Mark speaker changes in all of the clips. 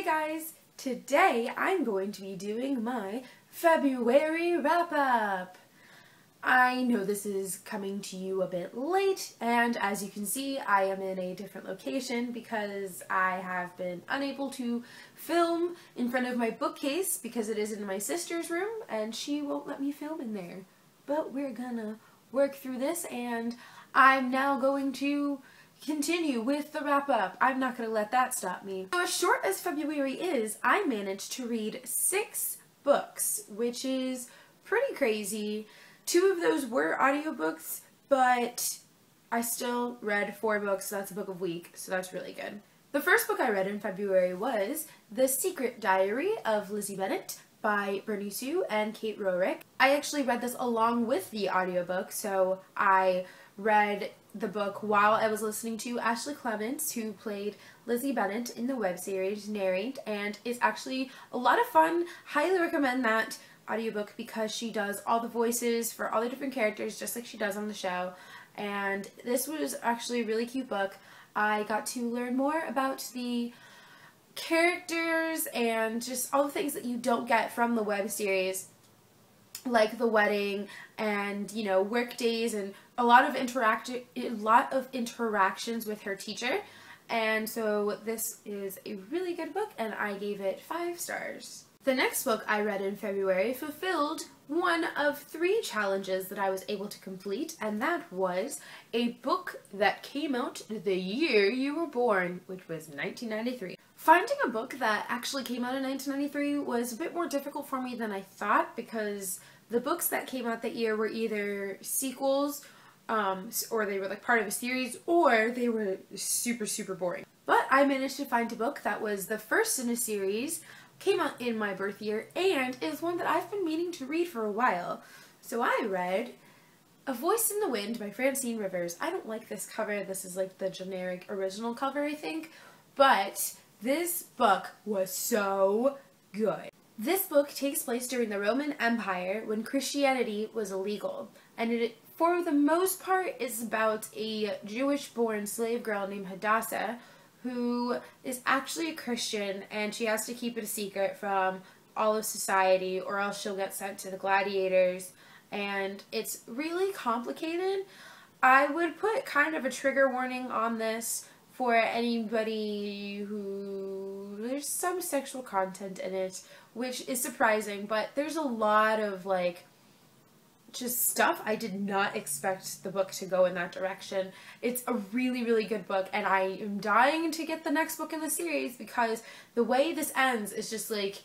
Speaker 1: guys! Today I'm going to be doing my February wrap-up. I know this is coming to you a bit late, and as you can see I am in a different location because I have been unable to film in front of my bookcase because it is in my sister's room and she won't let me film in there. But we're gonna work through this and I'm now going to continue with the wrap-up. I'm not going to let that stop me. So as short as February is, I managed to read 6 books, which is pretty crazy. 2 of those were audiobooks, but I still read 4 books, so that's a book a week, so that's really good. The first book I read in February was The Secret Diary of Lizzie Bennet by Bernie Sue and Kate Rorick. I actually read this along with the audiobook, so I read the book while I was listening to Ashley Clements, who played Lizzie Bennet in the web series, narrate, and is actually a lot of fun. Highly recommend that audiobook because she does all the voices for all the different characters just like she does on the show, and this was actually a really cute book. I got to learn more about the characters and just all the things that you don't get from the web series, like the wedding and, you know, work days and a lot of interactions with her teacher. And so this is a really good book and I gave it 5 stars. The next book I read in February fulfilled one of 3 challenges that I was able to complete, and that was a book that came out the year you were born, which was 1993. Finding a book that actually came out in 1993 was a bit more difficult for me than I thought because the books that came out that year were either sequels, or they were like part of a series, or they were super boring. But I managed to find a book that was the first in a series, came out in my birth year, and is one that I've been meaning to read for a while. So I read A Voice in the Wind by Francine Rivers. I don't like this cover. This is like the generic original cover, I think, but this book was so good. This book takes place during the Roman Empire when Christianity was illegal, and it, for the most part, is about a Jewish-born slave girl named Hadassah who is actually a Christian, and she has to keep it a secret from all of society or else she'll get sent to the gladiators, and it's really complicated. I would put kind of a trigger warning on this for anybody who, there's some sexual content in it, which is surprising, but there's a lot of like just stuff. I did not expect the book to go in that direction. It's a really good book, and I am dying to get the next book in the series because the way this ends is just like,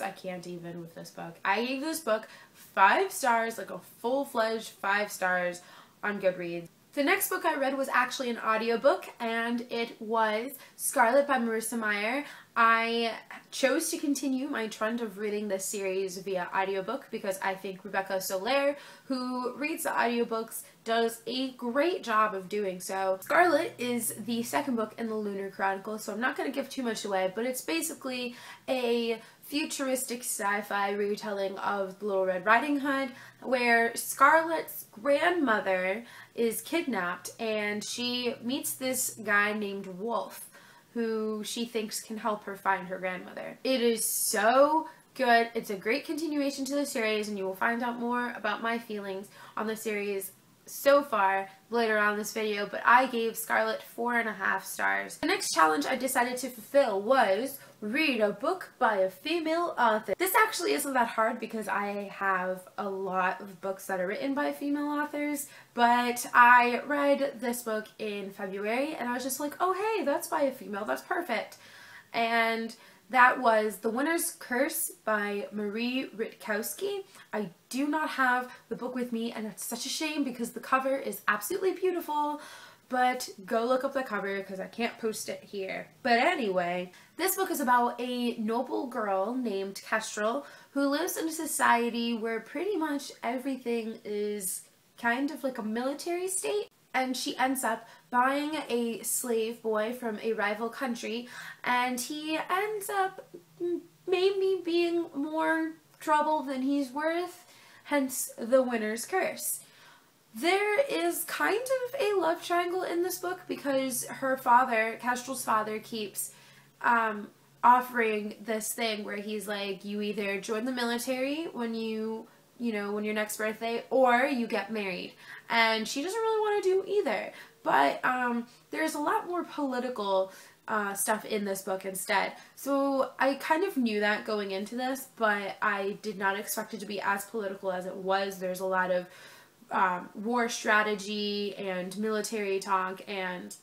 Speaker 1: I can't even with this book. I gave this book 5 stars, like a full-fledged 5 stars on Goodreads. The next book I read was actually an audiobook, and it was Scarlet by Marissa Meyer. I chose to continue my trend of reading this series via audiobook because I think Rebecca Soler, who reads the audiobooks, does a great job of doing so. Scarlet is the second book in the Lunar Chronicles, so I'm not going to give too much away, but it's basically a futuristic sci-fi retelling of the Little Red Riding Hood, where Scarlet's grandmother is kidnapped and she meets this guy named Wolf who she thinks can help her find her grandmother. It is so good. It's a great continuation to the series, and you will find out more about my feelings on the series so far later on in this video, but I gave Scarlet 4.5 stars. The next challenge I decided to fulfill was read a book by a female author. This actually isn't that hard because I have a lot of books that are written by female authors, but I read this book in February and I was just like, oh hey, that's by a female, that's perfect. And that was The Winner's Curse by Marie Rutkowski. I do not have the book with me, and it's such a shame because the cover is absolutely beautiful, but go look up the cover because I can't post it here. But anyway, this book is about a noble girl named Kestrel who lives in a society where pretty much everything is kind of like a military state. And she ends up buying a slave boy from a rival country, and he ends up maybe being more trouble than he's worth, hence the winner's curse. There is kind of a love triangle in this book because her father, Kestrel's father, keeps offering this thing where he's like, you either join the military when when your next birthday, or you get married. And she doesn't really want to do either. But there's a lot more political stuff in this book instead. So I kind of knew that going into this, but I did not expect it to be as political as it was. There's a lot of war strategy and military talk, and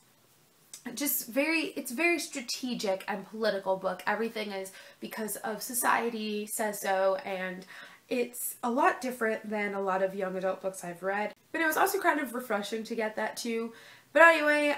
Speaker 1: just it's very strategic and political book. Everything is because of society says so, and it's a lot different than a lot of young adult books I've read. But it was also kind of refreshing to get that too. But anyway,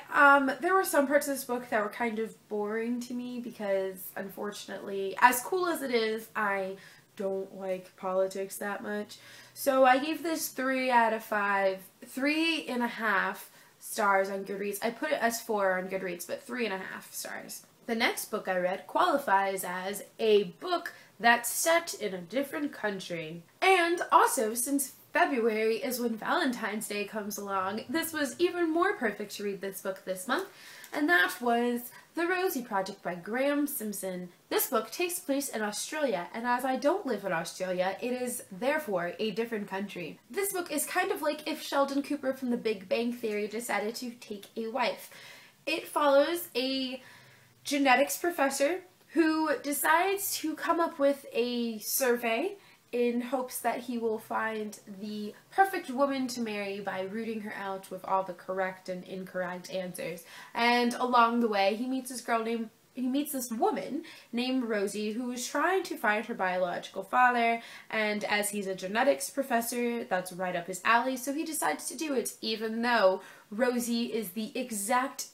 Speaker 1: there were some parts of this book that were kind of boring to me because, unfortunately, as cool as it is, I don't like politics that much. So I gave this 3 out of 5, 3.5 stars on Goodreads. I put it as 4 on Goodreads, but 3.5 stars. The next book I read qualifies as a book that's set in a different country. And also, since February is when Valentine's Day comes along, this was even more perfect to read this book this month, and that was The Rosie Project by Graham Simpson. This book takes place in Australia, and as I don't live in Australia, it is therefore a different country. This book is kind of like if Sheldon Cooper from The Big Bang Theory decided to take a wife. It follows a genetics professor who decides to come up with a survey in hopes that he will find the perfect woman to marry by rooting her out with all the correct and incorrect answers. And along the way, he meets this woman named Rosie who is trying to find her biological father, and as he's a genetics professor, that's right up his alley, so he decides to do it, even though Rosie is the exact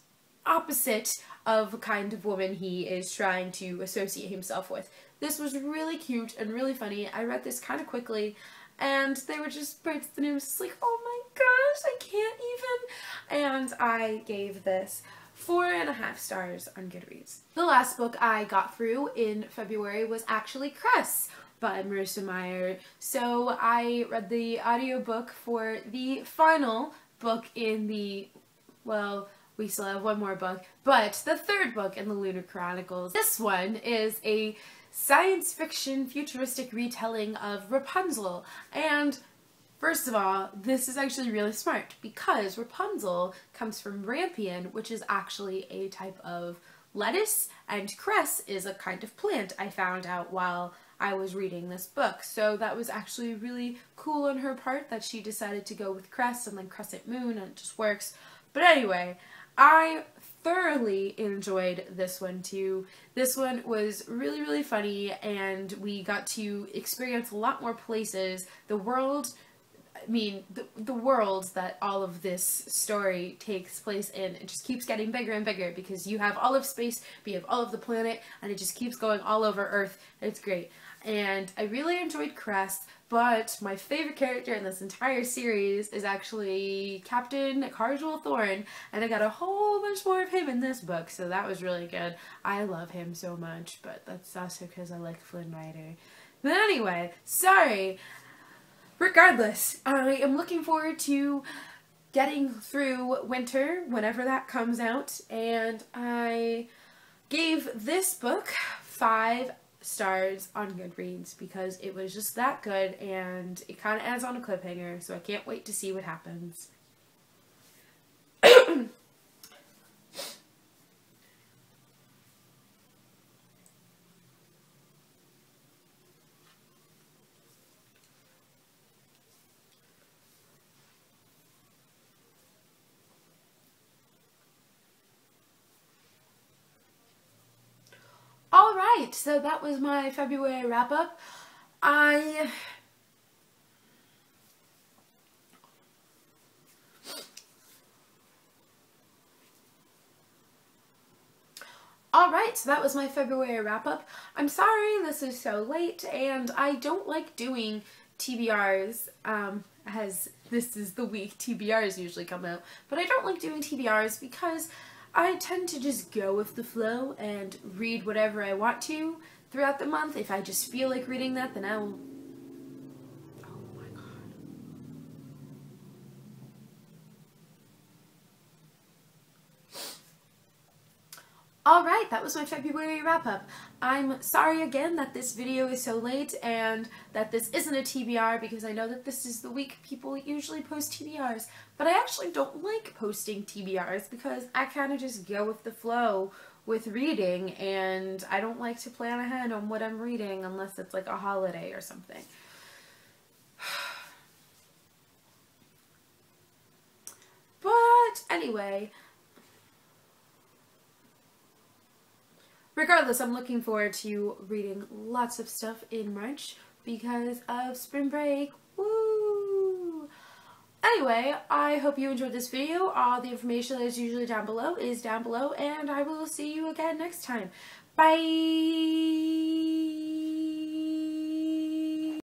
Speaker 1: opposite of the kind of woman he is trying to associate himself with. This was really cute and really funny. I read this kind of quickly, and they were just parts and it was just like, oh my gosh, I can't even. And I gave this 4.5 stars on Goodreads. The last book I got through in February was actually Cress by Marissa Meyer. So I read the audiobook for the final book in the, well, we still have one more book, but the third book in the Lunar Chronicles. This one is a science fiction futuristic retelling of Rapunzel. And first of all, this is actually really smart because Rapunzel comes from rampion, which is actually a type of lettuce, and cress is a kind of plant I found out while I was reading this book. So that was actually really cool on her part that she decided to go with cress and then crescent moon, and it just works. But anyway, I thoroughly enjoyed this one too. This one was really, really funny, and we got to experience a lot more places. The world, the world that all of this story takes place in, it just keeps getting bigger and bigger because you have all of space, but you have all of the planet, and it just keeps going all over Earth. It's great. And I really enjoyed Crest, but my favorite character in this entire series is actually Captain Carjewel Thorne, and I got a whole bunch more of him in this book, so that was really good. I love him so much, but that's also because I like Flynn Rider. But anyway, sorry. Regardless, I am looking forward to getting through winter whenever that comes out, and I gave this book 5 stars on Goodreads because it was just that good, and it kind of ends on a cliffhanger, so I can't wait to see what happens. Alright, so that was my February wrap-up. Alright, so that was my February wrap-up. I'm sorry this is so late, and I don't like doing TBRs, as this is the week TBRs usually come out, but I don't like doing TBRs because I tend to just go with the flow and read whatever I want to throughout the month. If I just feel like reading that, then I will... Oh my god. Alright, Alright, that was my February wrap-up. I'm sorry again that this video is so late and that this isn't a TBR because I know that this is the week people usually post TBRs, but I actually don't like posting TBRs because I kind of just go with the flow with reading and I don't like to plan ahead on what I'm reading unless it's like a holiday or something. But anyway, regardless, I'm looking forward to reading lots of stuff in March because of spring break. Woo! Anyway, I hope you enjoyed this video. All the information that is usually down below is down below, and I will see you again next time. Bye!